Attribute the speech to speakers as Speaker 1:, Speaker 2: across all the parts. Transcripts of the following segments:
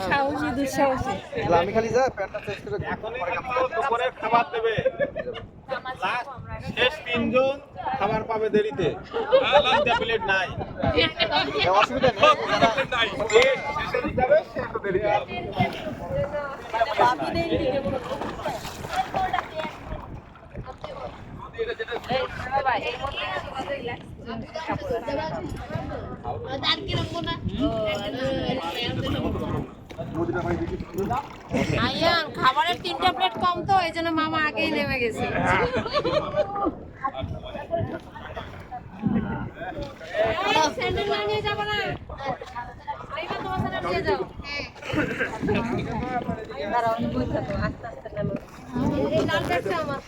Speaker 1: সাহসী দুঃসাহসী।
Speaker 2: আমি খালি যা প্যান্টটা চেঞ্জ করে
Speaker 3: দুপুরে খাবার দেবে লাস্ট শেষ তিনজন খাবার পাবে দেরিতে প্লেট নাই
Speaker 2: অসুবিধা নেই
Speaker 3: শেষে যাবে সে একটু দেরিতে
Speaker 1: আয়ান খাবারের 3টা প্লেট কম তো এই জন্য মামা আগেই নেমে গেছে। স্যান্ডেল নিয়ে যাবো না, আইবা তোমার সাথে নিয়ে যাও। দাঁড়াও আমি বই থাকো, আস্তে আস্তে নামো। এই লাল ব্যাগটা আমার।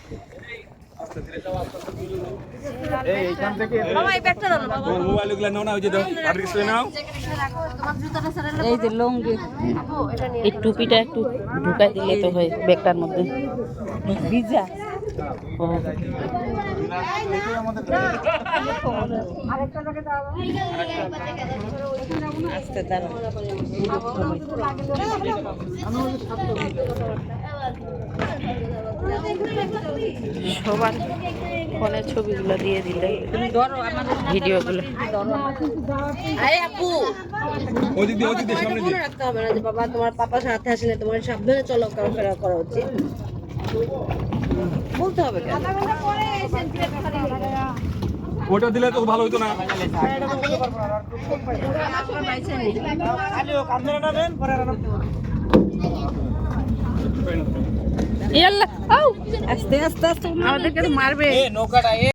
Speaker 3: এইখান থেকে
Speaker 1: মামা এই ব্যাগটা নাও বাবা।
Speaker 3: মোবাইল গুলো নাও না, ওই যে দাও পার্টিস নাও।
Speaker 1: তোমার জুতাটা সারালে
Speaker 4: এই যে লুঙ্গি,
Speaker 1: আপু এটা নিয়ে
Speaker 4: এই টুপিটা একটু ঢুকাই দিলে তো হয় ব্যাগটার মধ্যে। ভিজা ও
Speaker 1: আরেকটা লাগে দাও।
Speaker 4: আস্তে দাঁড়াও। সবার ফোনের ছবিগুলো দিয়ে দিলে ভিডিওগুলো।
Speaker 1: আরে আপু
Speaker 3: ওদিক দিয়ে সামনে দিয়ে
Speaker 1: মনে রাখতে হবে না যে বাবা তোমার পাপা সাথে আসলে তোমার সাবধানে চলাফেরা করা উচিত, বলতে হবে কেন?
Speaker 3: ওটা দিলে তো ভালো হতো না।
Speaker 4: ইয়াল্লা আউ আস্তে আস্তে আস্তে আমাদেরকে তো মারবে।